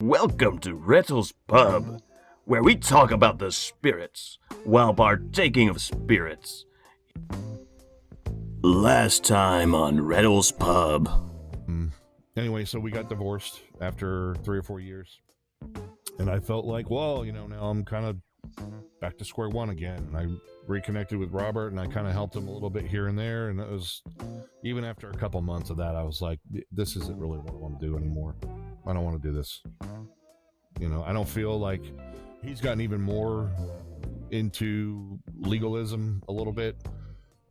Welcome to Rettals Pub, where we talk about the spirits while partaking of spirits. Last time on Rettals Pub. Anyway, so we got divorced after 3 or 4 years. And I felt like, well, now I'm kind of back to square one again. And I reconnected with Robert, and I kind of helped him a little bit here and there. And it was, even after a couple months of that, I was like, this isn't really what I want to do anymore. I don't want to do this. I don't feel like he's gotten even more into legalism a little bit.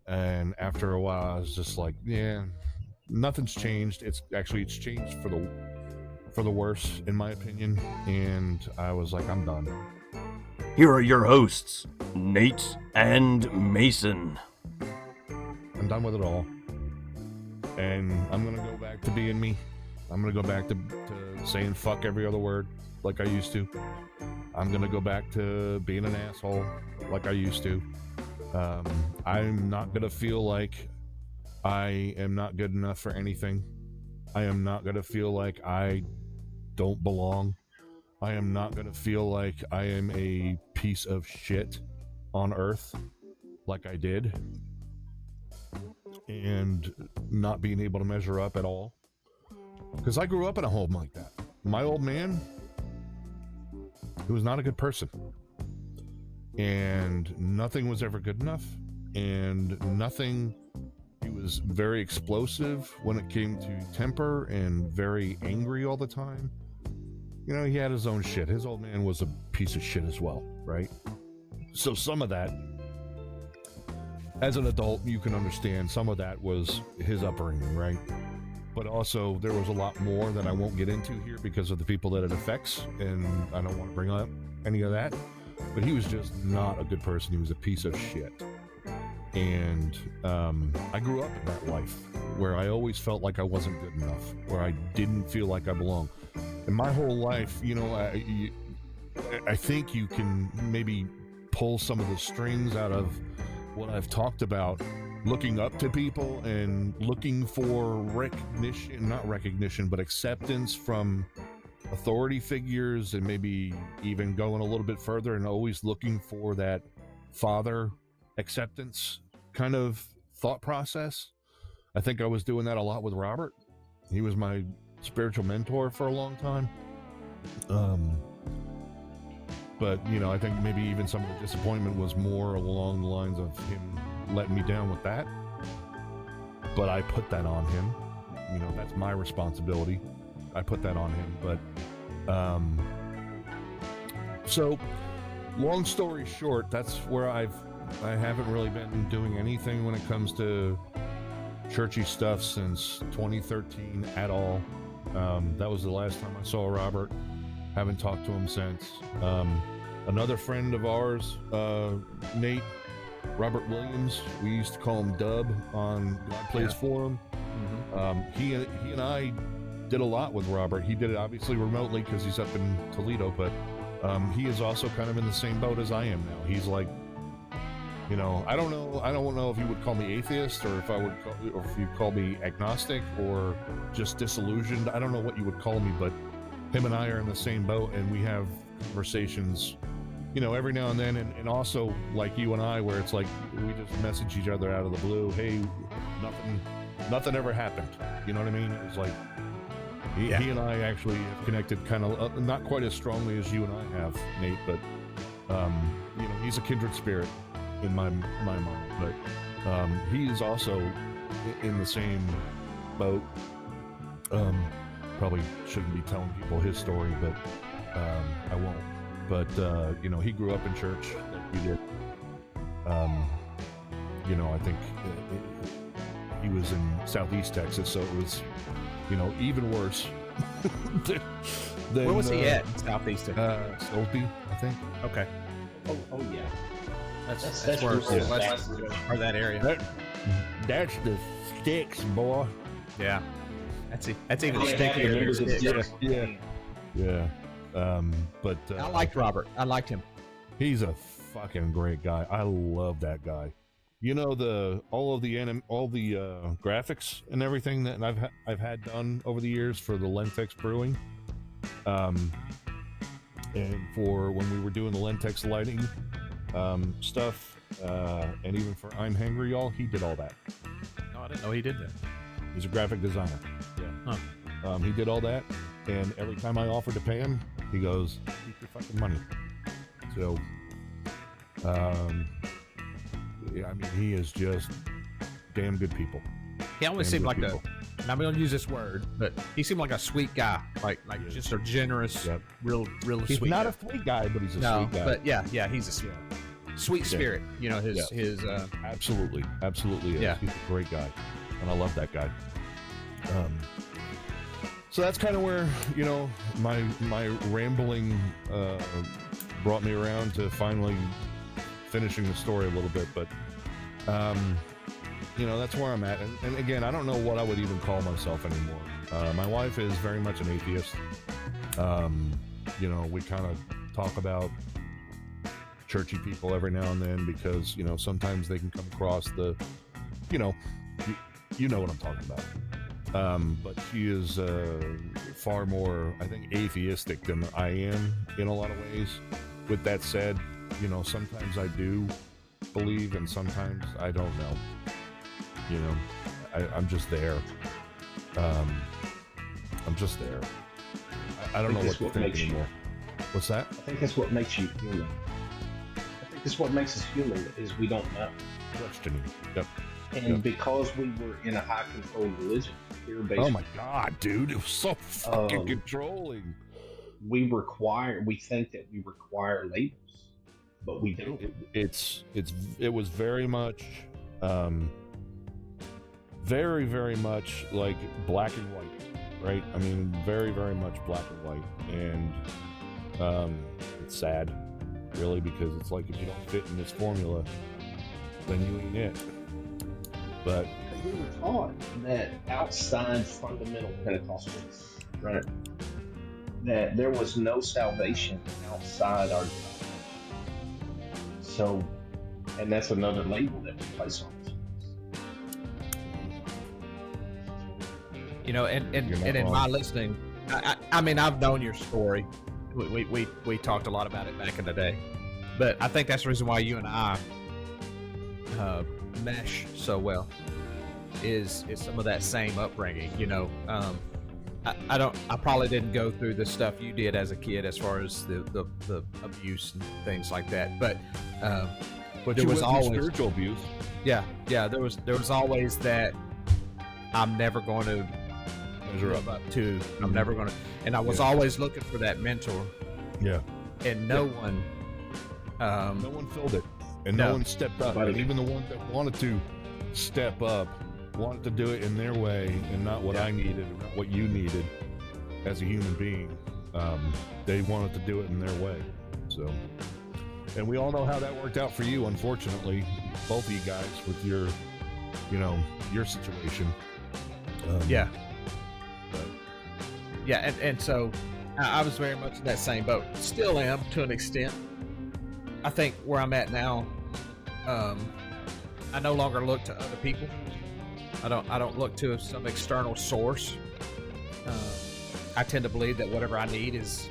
And after a while, I was just like, yeah, nothing's changed. It's changed for the worse, in my opinion. And I was like, I'm done. Here are your hosts, Nate and Mason. I'm done with it all. And I'm going to go back to being me. I'm going to go back to saying fuck every other word like I used to. I'm going to go back to being an asshole like I used to. I'm not going to feel like I am not good enough for anything. I am not going to feel like I don't belong. I am not going to feel like I am a piece of shit on earth like I did. And not being able to measure up at all. Because I grew up in a home like that. My old man, he was not a good person. And nothing was ever good enough. And he was very explosive when it came to temper and very angry all the time. He had his own shit. His old man was a piece of shit as well, right? So some of that, as an adult, you can understand some of that was his upbringing, right? But also, there was a lot more that I won't get into here because of the people that it affects, and I don't want to bring up any of that. But he was just not a good person. He was a piece of shit. And I grew up in that life where I always felt like I wasn't good enough, where I didn't feel like I belonged. And my whole life, I think you can maybe pull some of the strings out of what I've talked about, looking up to people and looking for not recognition, but acceptance from authority figures, and maybe even going a little bit further and always looking for that father acceptance kind of thought process. I think I was doing that a lot with Robert. He was my spiritual mentor for a long time. But I think maybe even some of the disappointment was more along the lines of him letting me down with that. But I put that on him. That's my responsibility. I put that on him. But so long story short, that's where I haven't really been doing anything when it comes to churchy stuff since 2013 at all. That was the last time I saw Robert. Haven't talked to him since. Another friend of ours, Nate, Robert Williams, we used to call him Dub on God Plays Forum. Mm-hmm. He and I did a lot with Robert. He did it obviously remotely because he's up in Toledo, but he is also kind of in the same boat as I am now. He's like, I don't know if you would call me atheist or if you'd call me agnostic or just disillusioned. I don't know what you would call me, but him and I are in the same boat, and we have conversations, every now and then, and also like you and I, where it's like we just message each other out of the blue. Hey, nothing ever happened. You know what I mean? It was like he and I actually have connected kind of not quite as strongly as you and I have, Nate, but he's a kindred spirit in my mind, but he is also in the same boat. Probably shouldn't be telling people his story, but I won't. But he grew up in church like we did. I think he was in Southeast Texas, so it was even worse. Where was he at? Southeast Texas. Soulsby, I think. Okay. Oh yeah. That's where or that area. That's the sticks, boy. Yeah. That's even stickier. Yeah. But I liked Robert. I liked him. He's a fucking great guy. I love that guy. All the graphics and everything that I've had done over the years for the Lennex Brewing. And for when we were doing the Lentex lighting stuff, and even for I'm Hangry Y'all, he did all that. No, I didn't know he did that. He's a graphic designer. Yeah. Huh. He did all that, and every time I offered to pay him, he goes, "Keep your fucking money." So, yeah, I mean, he is just damn good people. He always seemed like and I'm going to use this word, but he seemed like a sweet guy, like just a generous, real he's sweet. Not guy. a sweet guy, but he's a sweet guy. But yeah, he's a sweet spirit. You know, his absolutely is. Yeah. He's a great guy, and I love that guy. So that's kind of where, you know, my rambling brought me around to finally finishing the story a little bit, but you know, that's where I'm at. And again, I don't know what I would even call myself anymore. My wife is very much an atheist. You know, we kind of talk about churchy people every now and then because, you know, sometimes they can come across the, you know what I'm talking about. But she is far more, I think, atheistic than I am in a lot of ways. With that said, you know, sometimes I do believe and sometimes I don't know. You know, I'm just there. I'm just there. I don't know what to think anymore. What's that? I think that's what makes you human. I think that's what makes us human is we don't know. Questioning. Yep. And because we were in a high control religion, oh my God, dude, it was so fucking controlling. We think that we require labels, but we don't. It was very much, very, very much like black and white, right? I mean, very, very much black and white, and it's sad, really, because it's like if you don't fit in this formula, then you ain't it. But we were taught that outside fundamental Pentecostals, right, that there was no salvation outside our denomination. So, and that's another label that we place on ourselves. You know, and in my listening, I mean, I've known your story. We talked a lot about it back in the day, but I think that's the reason why you and I mesh so well is some of that same upbringing. You know, I probably didn't go through the stuff you did as a kid as far as the abuse and things like that, but there was always spiritual abuse. Yeah, there was always that I'm never going to measure up to. I'm never going to, and I was always looking for that mentor. Yeah, and no one filled it. And no one stepped up. And even the ones that wanted to step up wanted to do it in their way and not what I needed or not what you needed as a human being. They wanted to do it in their way. So, and we all know how that worked out for you, unfortunately, both of you guys with your, you know, your situation. And so I was very much in that same boat. Still am to an extent. I think where I'm at now, I no longer look to other people. I don't look to some external source. I tend to believe that whatever I need is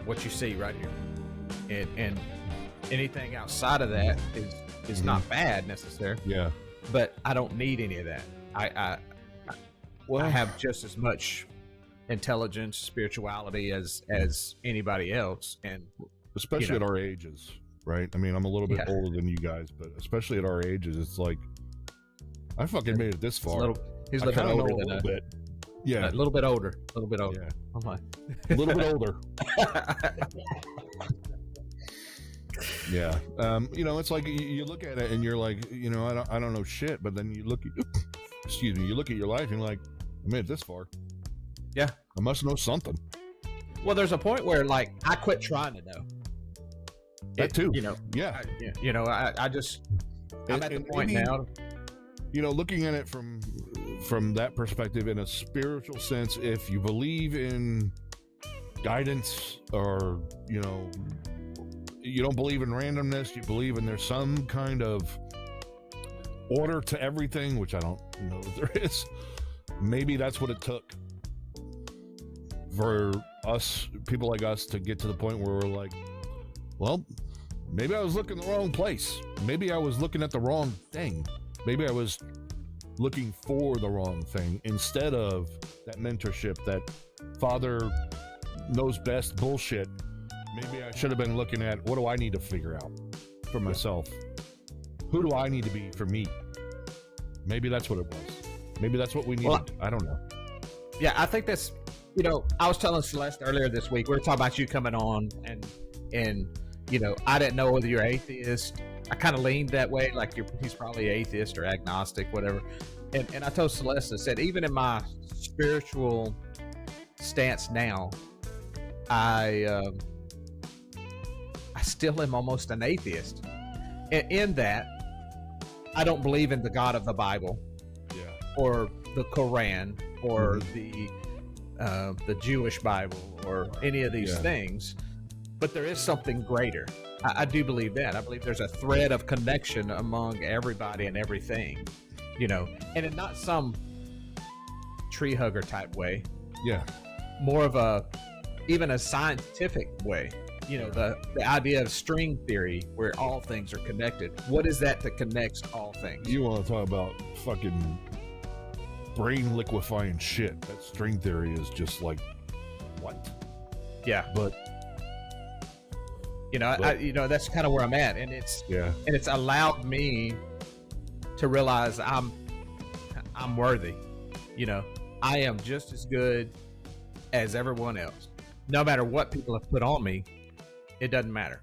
what you see right here, and anything outside of that is not bad necessarily. Yeah, but I don't need any of that. I have just as much intelligence, spirituality as anybody else, and especially at our ages, right? I mean, I'm a little bit older than you guys, but especially at our ages, it's like I fucking made it this far. He's a little older than a bit. Yeah, a little bit older. Yeah. I'm like a little bit older. Yeah. You know, it's like you look at it and you're like, you know, I don't know shit, but then you look at you look at your life and you're like, I made it this far. Yeah. I must know something. Well, there's a point where like I quit trying to know. That too. You know. Yeah. I just I'm at the point now. You know, looking at it from that perspective in a spiritual sense, if you believe in guidance or, you know, you don't believe in randomness, you believe in there's some kind of order to everything, which I don't know that there is. Maybe that's what it took for people like us to get to the point where we're like, well, maybe I was looking the wrong place. Maybe I was looking at the wrong thing. Maybe I was looking for the wrong thing instead of that mentorship, that father knows best bullshit. Maybe I should have been looking at, what do I need to figure out for myself? Who do I need to be for me? Maybe that's what it was. Maybe that's what we needed. Well, I don't know. Yeah, I think that's, I was telling Celeste earlier this week, we were talking about you coming on and I didn't know whether you're atheist. I kind of leaned that way, like he's probably atheist or agnostic, whatever. And I told Celeste, I said, even in my spiritual stance now, I still am almost an atheist. In that, I don't believe in the God of the Bible, or the Quran, or the Jewish Bible, or any of these things. But there is something greater. I do believe that. I believe there's a thread of connection among everybody and everything, and in not some tree hugger type way. Yeah. More of even a scientific way. The idea of string theory, where all things are connected. What is that connects all things? You want to talk about fucking brain liquefying shit? That string theory is just like, what? Yeah. But that's kind of where I'm at, and it's allowed me to realize I'm worthy. I am just as good as everyone else. No matter what people have put on me, it doesn't matter.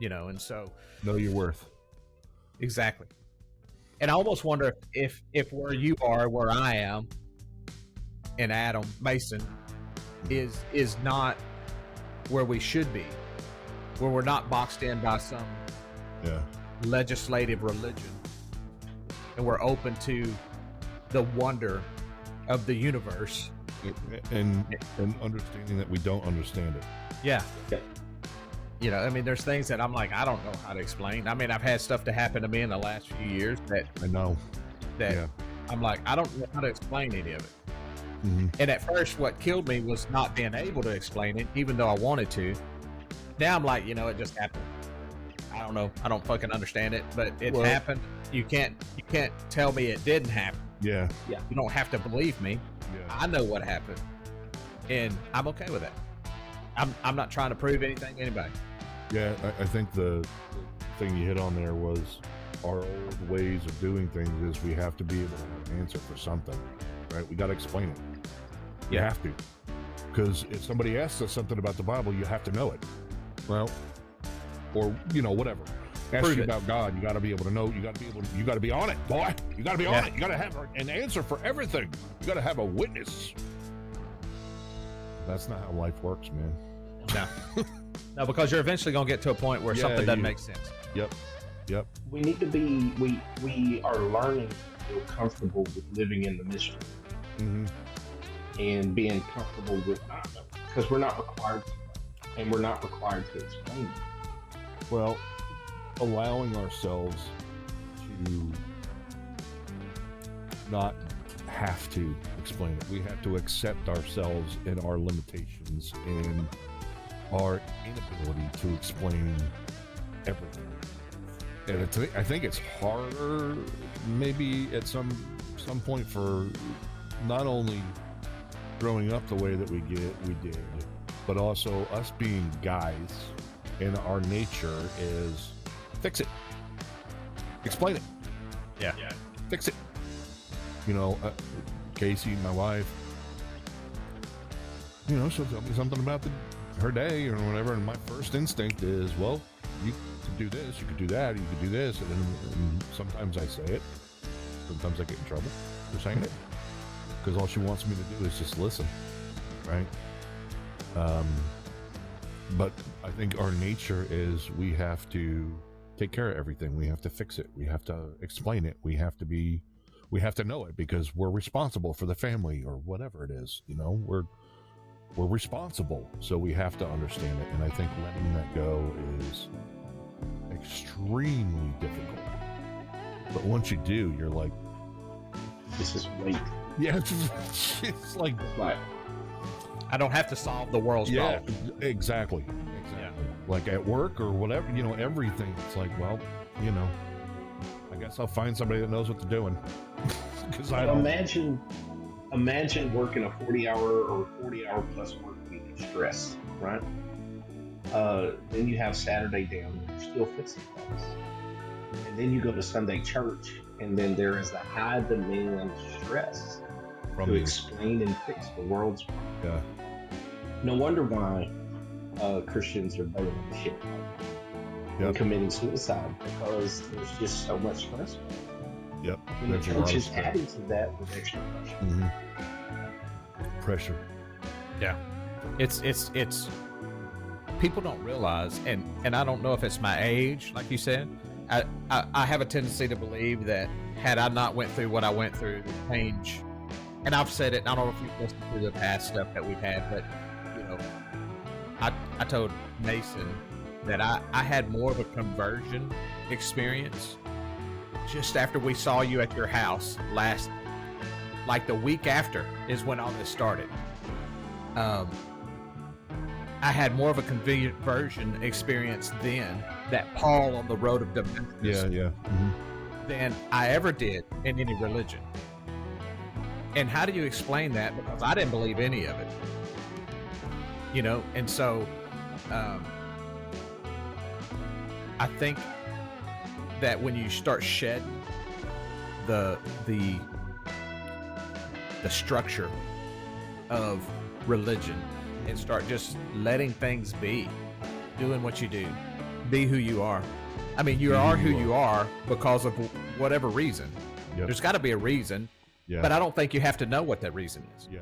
And so know your worth. Exactly. And I almost wonder if where you are, where I am, and Adam Mason is not where we should be. Where we're not boxed in by some legislative religion, and we're open to the wonder of the universe, and understanding that we don't understand it. Yeah. There's things that I'm like, I don't know how to explain. I've had stuff to happen to me in the last few years that I know that I'm like, I don't know how to explain any of it. Mm-hmm. And at first, what killed me was not being able to explain it, even though I wanted to. Now I'm like, it just happened. I don't know. I don't fucking understand it, but it happened. You can't tell me it didn't happen. Yeah. You don't have to believe me. Yeah. I know what happened, and I'm okay with that. I'm not trying to prove anything to anybody. Yeah, I think the thing you hit on there was our old ways of doing things is we have to be able to have an answer for something, right? We got to explain it. You have to, because if somebody asks us something about the Bible, you have to know it. Well, or whatever. Ask you about God, you got to be able to know. You got to be on it, boy. You got to be on it. You got to have an answer for everything. You got to have a witness. That's not how life works, man. No. No, because you're eventually going to get to a point where something doesn't make sense. Yep. We need to be, we are learning to feel comfortable with living in the mystery. Mm-hmm. And being comfortable with not knowing. Because we're not required to know. And we're not required to explain it. Well, allowing ourselves to not have to explain it. We have to accept ourselves and our limitations and our inability to explain everything. And I think it's harder maybe at some point for not only growing up the way that we did, but also us being guys, and our nature is fix it, explain it, fix it. Casey, my wife, she'll tell me something about her day or whatever, and my first instinct is, well, you could do this, you could do that, you could do this, and sometimes I say it, sometimes I get in trouble for saying it, because all she wants me to do is just listen, right? But I think our nature is we have to take care of everything. We have to fix it. We have to explain it. We have to know it because we're responsible for the family or whatever it is. We're responsible, so we have to understand it. And I think letting that go is extremely difficult. But once you do, you're like, this is weight. Yeah, it's like, Right. I don't have to solve the world's Yeah, problem. exactly. Yeah. Like at work or whatever, everything. It's like, well, I guess I'll find somebody that knows what they're doing. Because I don't. Imagine working a 40-hour or 40-hour plus work week of stress, right? Then you have Saturday down, and you're still fixing things. And then you go to Sunday church, and then there is the high demand stress to explain and fix the world's problems. Yeah. No wonder why Christians are burning the shit and committing suicide, because there's just so much stress. Yep. And the church is adding to that with extra pressure. Mm-hmm. Pressure. Yeah. It's people don't realize, and I don't know if it's my age, like you said. I have a tendency to believe that had I not went through what I went through, the change, and I've said it, I don't know if you've listened to the past stuff that we've had, but I told Mason that I had more of a conversion experience just after we saw you at your house like the week after is when all this started. I had more of a conversion experience then, that Paul on the road of Damascus, than I ever did in any religion. And how do you explain that? Because I didn't believe any of it, and so I think that when you start shedding the structure of religion and start just letting things be, doing what you do, be who you are. I mean, you are who you are because of whatever reason. Yep. There's got to be a reason, but I don't think you have to know what that reason is. Yeah.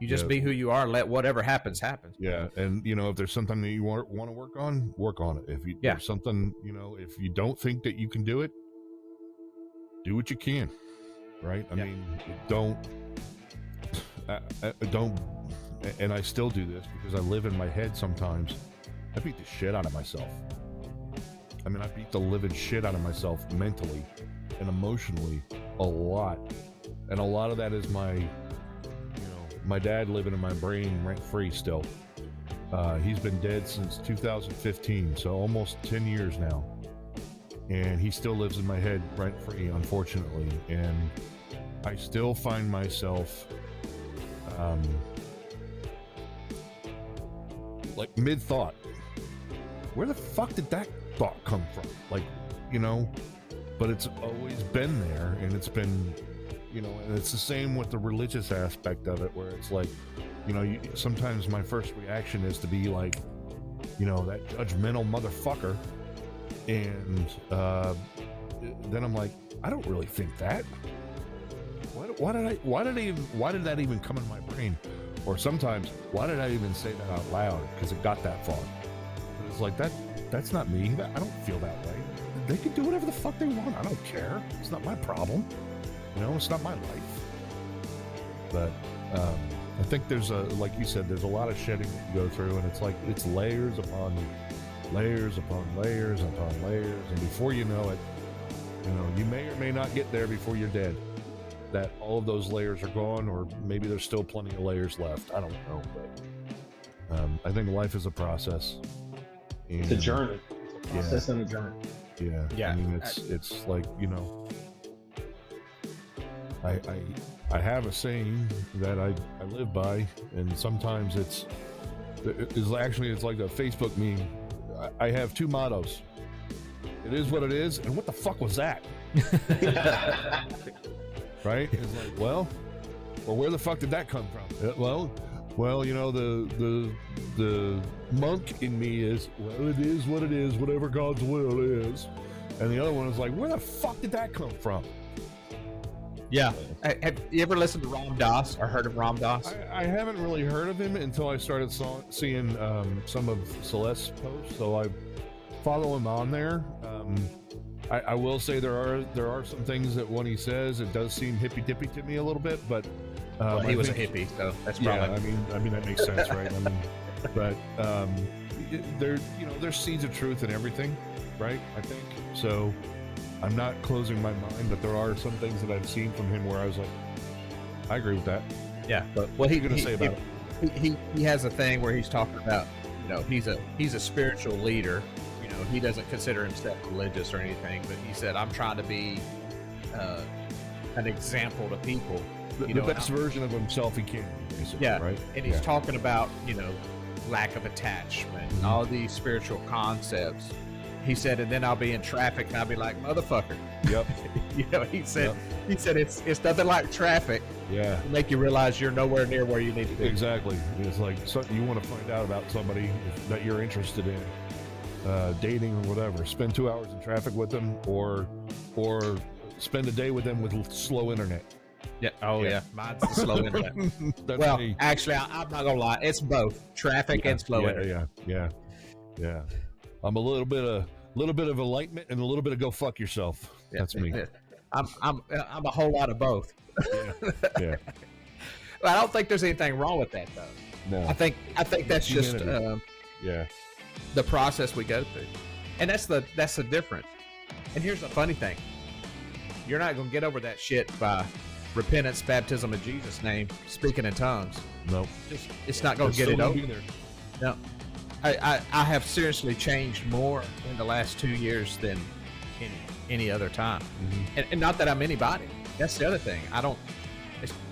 You just be who you are. Let whatever happens happen. Yeah, and if there's something that you want to work on it. If there's something, if you don't think that you can do it, do what you can, right? I mean, don't, and I still do this because I live in my head sometimes. I beat the shit out of myself. I mean, I beat the living shit out of myself mentally and emotionally a lot, and a lot of that is my dad living in my brain rent-free still. He's been dead since 2015, so almost 10 years now. And he still lives in my head rent-free, unfortunately. And I still find myself like mid-thought. Where the fuck did that thought come from? But it's always been there, and it's been... and it's the same with the religious aspect of it, where it's like, sometimes my first reaction is to be like, that judgmental motherfucker, and then I'm like, I don't really think that. Why did that even come in my brain? Or sometimes, why did I even say that out loud? Because it got that far. But it's like that's not me. I don't feel that way. They can do whatever the fuck they want. I don't care. It's not my problem. It's not my life. But I think there's like you said, there's a lot of shedding that you go through, and it's like it's layers upon layers upon layers upon layers, and before you know it, you may or may not get there before you're dead. That all of those layers are gone, or maybe there's still plenty of layers left. I don't know, but I think life is a process. And, it's a journey. It's a process and a journey. Yeah. I mean, it's like I have a saying that I live by, and sometimes it's like a Facebook meme. I have two mottos. It is what it is, and what the fuck was that? Right? It's like, well, where the fuck did that come from? Well, the monk in me is, well, it is what it is, whatever God's will is. And the other one is like, where the fuck did that come from? Yeah. Have you ever listened to Ram Dass or heard of Ram Dass? I haven't really heard of him until I started seeing some of Celeste's posts, so I follow him on there. I will say there are some things that when he says, it does seem hippy-dippy to me a little bit, but he was a hippie, so that's probably... Yeah, I mean that makes sense, right? I mean, but there's seeds of truth in everything, right? I think so. I'm not closing my mind, but there are some things that I've seen from him where I was like, I agree with that. Yeah, but what are you going to say about it? he has a thing where he's talking about, you know, he's a spiritual leader. You know, he doesn't consider himself religious or anything, but he said, I'm trying to be an example to people. The best version of himself he can, basically, yeah, right? And he's talking about, you know, lack of attachment, and all these spiritual concepts. He said, and then I'll be in traffic and I'll be like, motherfucker. Yep. You know, he said it's nothing like traffic. Yeah. To make you realize you're nowhere near where you need to be. Exactly. It's like something you want to find out about somebody that you're interested in, dating or whatever. Spend 2 hours in traffic with them, or spend a day with them with slow internet. Yeah. Oh yeah. Mine's the slow internet. That's well, me. actually, I'm not gonna lie. It's both traffic and slow internet. Yeah. I'm a little bit of enlightenment and a little bit of go fuck yourself. Yeah. That's me. I'm a whole lot of both. Yeah. But I don't think there's anything wrong with that though. No. I think that's just the process we go through, and that's the difference. And here's the funny thing: you're not gonna get over that shit by repentance, baptism in Jesus' name, speaking in tongues. No. It's not gonna get it over. No. I have seriously changed more in the last 2 years than any other time. Mm-hmm. And not that I'm anybody. That's the other thing.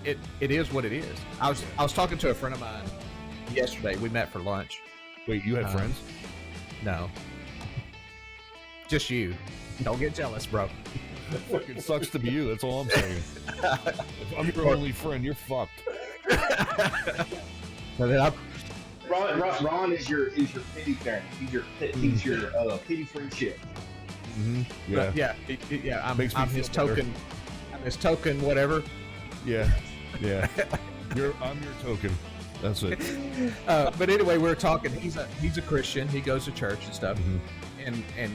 It is what it is. I was talking to a friend of mine yesterday. We met for lunch. Wait, you had friends? No. Just you. Don't get jealous, bro. It fucking sucks to be you. That's all I'm saying. If I'm your only friend, you're fucked. Ron is your pity parent. He's your pity friendship. Mm-hmm. Yeah. I'm his token. I'm his token. Whatever. Yeah. I'm your token. That's it. But anyway, we were talking. He's a Christian. He goes to church and stuff. Mm-hmm. And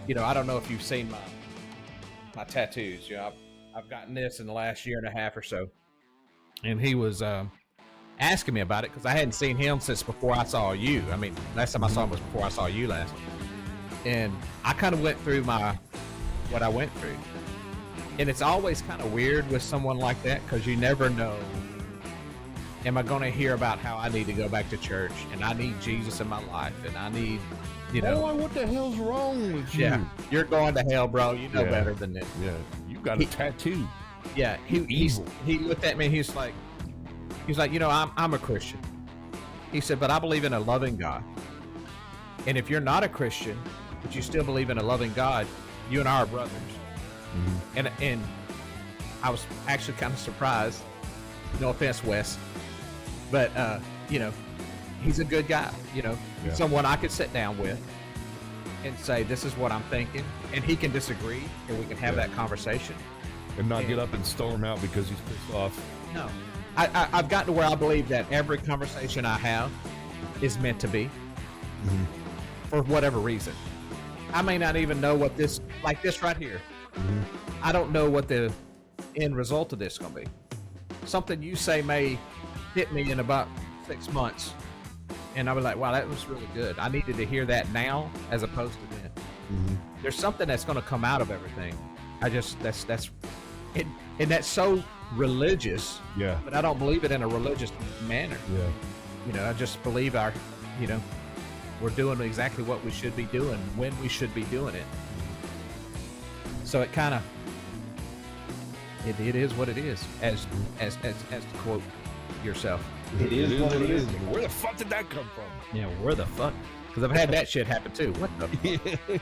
you know, I don't know if you've seen my tattoos. You know, I've gotten this in the last year and a half or so. And he was asking me about it because I hadn't seen him since before I saw you. I mean, last time I saw him was before I saw you last. And I kind of went through what I went through. And it's always kind of weird with someone like that because you never know. Am I going to hear about how I need to go back to church and I need Jesus in my life and I need, you know. Boy, what the hell's wrong with you? Yeah, you're going to hell, bro. You know better than this. Yeah, you got a tattoo. Yeah, he looked at me and he's like, you know, I'm a Christian. He said, but I believe in a loving God. And if you're not a Christian, but you still believe in a loving God, you and I are brothers. Mm-hmm. And I was actually kind of surprised. No offense, Wes, but you know, he's a good guy. You know, someone I could sit down with and say, this is what I'm thinking, and he can disagree, and we can have that conversation. And not get up and storm out because he's pissed off. No. I've gotten to where I believe that every conversation I have is meant to be, for whatever reason. I may not even know what this right here. I don't know what the end result of this is going to be. Something you say may hit me in about 6 months, and I'll be like, wow, that was really good. I needed to hear that now as opposed to then. There's something that's going to come out of everything. That's so religious. Yeah. But I don't believe it in a religious manner. Yeah. You know, I just believe we're doing exactly what we should be doing when we should be doing it. So it kind of, it is what it is, as to quote yourself. It is what it is. Where the fuck did that come from? Yeah, where the fuck? Because I've had that shit happen too. What the fuck?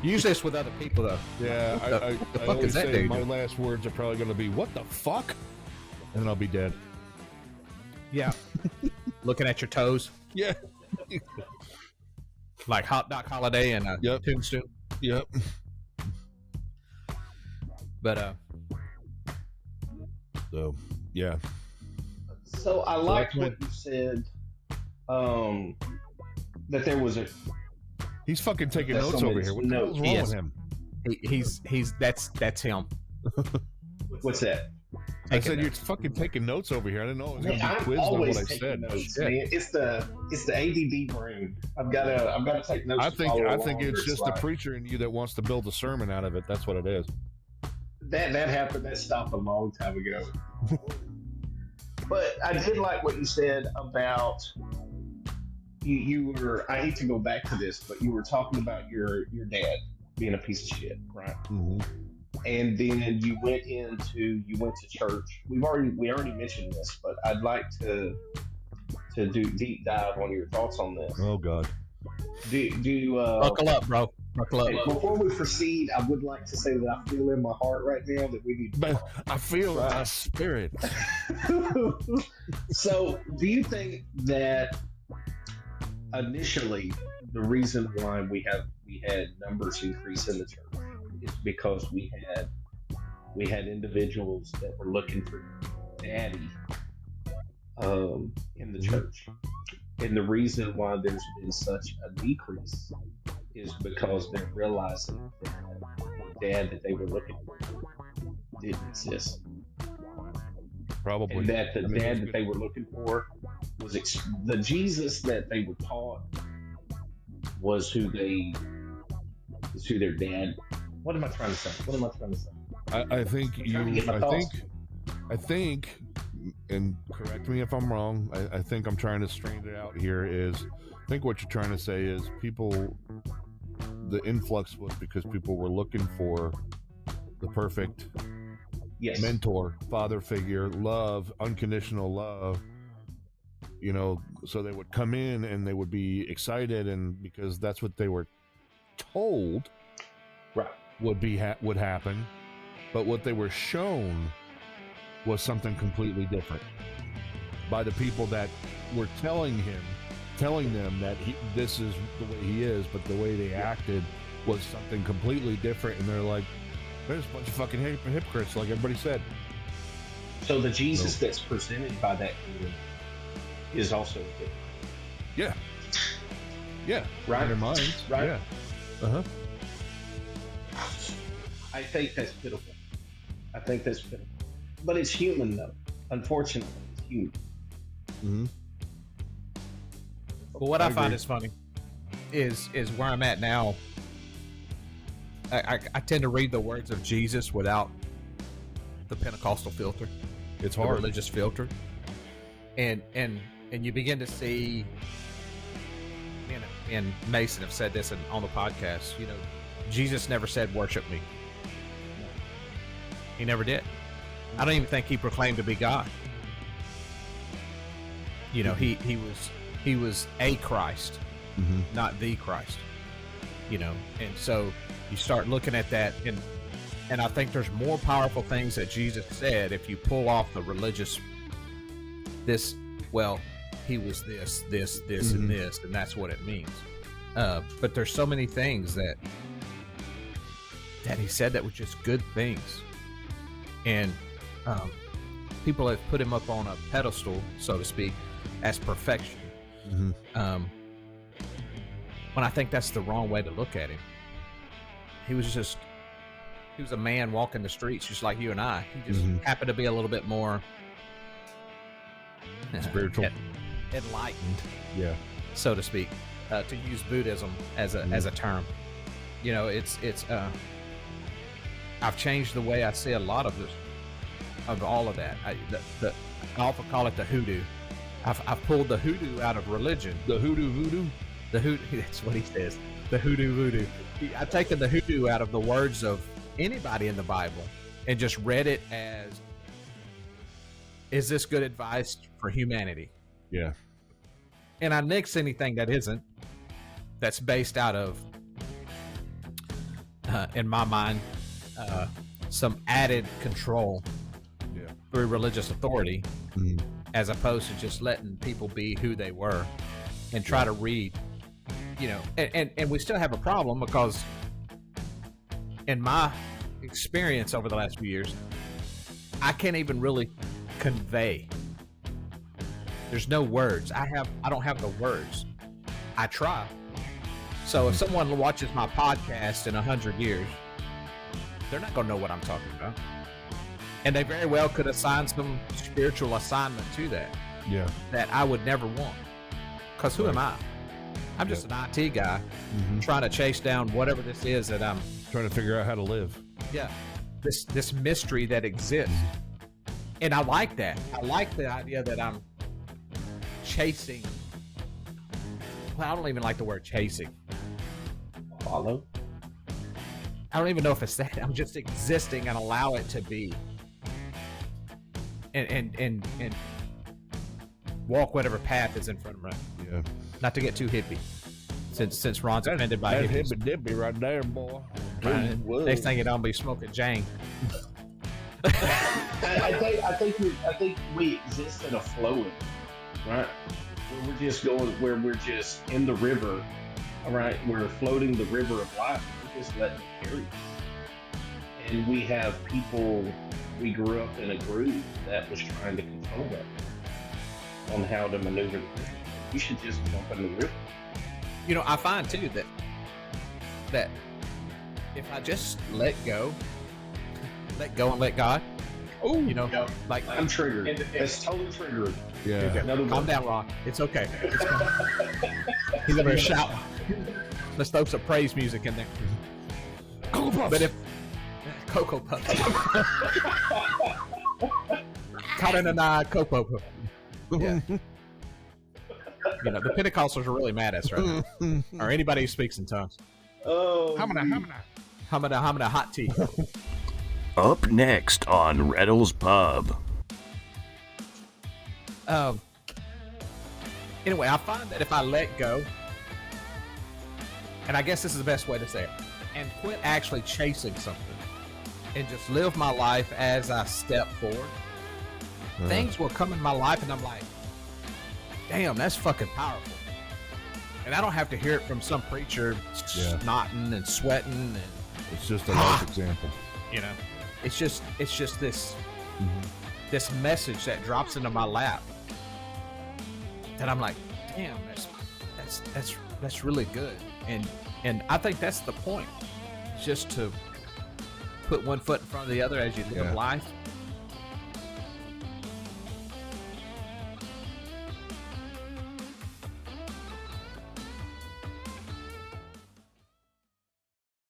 Usually it's with other people though. Yeah, I fuck always is that say dude? my last words are probably going to be, what the fuck? And then I'll be dead. Yeah. Looking at your toes. Yeah. Like Hot Doc Holiday and Tombstone. Yep. But so yeah. So I liked what you said. That there was He's fucking taking notes over here. What the hell's wrong with him? He's that's him. What's that? I said you're fucking taking notes over here. I didn't know it was going to be quizzed on what I said. Notes, man. It's the ADD brain. I've got to take notes. I think it's just the preacher in you that wants to build a sermon out of it. That's what it is. That happened. That stopped a long time ago. But I did like what you said about you were. I hate to go back to this, but you were talking about your dad being a piece of shit, right? Mm-hmm. And then you went to church. We already mentioned this, but I'd like to do deep dive on your thoughts on this. Oh God. Buckle up, bro. Buckle And up. before we proceed, I would like to say that I feel in my heart right now that we need to But talk. I feel my spirit. So, do you think that initially the reason why we had numbers increase in the church is because we had individuals that were looking for daddy in the church, and the reason why there's been such a decrease is because they're realizing that the dad that they were looking for didn't exist. Probably. And that the dad that they were looking for was the Jesus that they were taught was who their dad. What am I trying to say? I think I think, and correct me if I'm wrong. I think I'm trying to straighten it out here. I think what you're trying to say is the influx was because people were looking for the perfect mentor, father figure, love, unconditional love. So they would come in and they would be excited, and because that's what they were told would happen, but what they were shown was something completely different by the people that were telling them that this is the way he is, but the way they acted was something completely different, and they're like, there's a bunch of fucking hypocrites, like everybody said. So the Jesus that's presented by that group is also good. Yeah. Right. In their minds. Right. Yeah. Uh-huh. I think that's pitiful. But it's human, though. Unfortunately, it's human. Mm-hmm. But what I find is funny is where I'm at now. I tend to read the words of Jesus without the Pentecostal filter. It's the hard. Religious filter. And you begin to see, and Mason have said this on the podcast, Jesus never said, worship me. He never did. I don't even think he proclaimed to be God. He was a Christ, not the Christ. And so you start looking at that, and I think there's more powerful things that Jesus said if you pull off the religious he was this, and this, and that's what it means. But there's so many things that he said that were just good things. And people have put him up on a pedestal, so to speak, as perfection. When I think that's the wrong way to look at him. He was a man walking the streets just like you and I. He just happened to be a little bit more spiritual, enlightened, so to speak, to use Buddhism as a term. I've changed the way I see a lot of this, of all of that. I often call it the hoodoo. I've pulled the hoodoo out of religion. The hoodoo voodoo? The hoodoo, that's what he says. The hoodoo voodoo. I've taken the hoodoo out of the words of anybody in the Bible and just read it as, is this good advice for humanity? Yeah. And I nix anything that isn't, that's based out of, in my mind, some added control through religious authority, as opposed to just letting people be who they were and try to read, and we still have a problem because in my experience over the last few years, I can't even really convey. There's no words. I don't have the words. I try. So if someone watches my podcast in 100 years, they're not going to know what I'm talking about. And they very well could assign some spiritual assignment to that. Yeah. That I would never want. Because who am I? I'm just an IT guy trying to chase down whatever this is that I'm trying to figure out how to live. Yeah. This mystery that exists. And I like that. I like the idea that I'm chasing. Well, I don't even like the word chasing. Follow. I don't even know if it's that. I'm just existing and allow it to be. And walk whatever path is in front of me. Yeah. Not to get too hippie. Since Ron's offended by That's hippies. hippy dippy right there, boy. Right. Whoa. Next thing you know, I'll be smoking Jane. I think we exist in a flowing, right? Where we're just in the river, all right? We're floating the river of life. We're just letting it carry us. And we have people, we grew up in a groove that was trying to control that on how to maneuver the river. You should just jump in the river. You know, I find too that if I just let go and let God, you know, Yep. like I'm triggered. It's totally triggered. Yeah. Another calm one. down, Ron. It's okay. He's over here shouting. Let's throw some praise music in there. Cocoa Puffs. But if Cocoa Puffs, caught in an eye, Cocoa Puffs. Yeah. You know, the Pentecostals are really mad at us right now. Or anybody who speaks in tongues. Oh, Hamada hot tea. Up next on Rettals Pub. Anyway, I find that if I let go, and I guess this is the best way to say it, and quit actually chasing something, and just live my life as I step forward, things will come in my life, and I'm like, damn, that's fucking powerful. And I don't have to hear it from some preacher snotting and sweating, and It's just a life example. you know, it's just this this message that drops into my lap that I'm like, damn, that's really good. And I think that's the point. It's just to put one foot in front of the other as you live life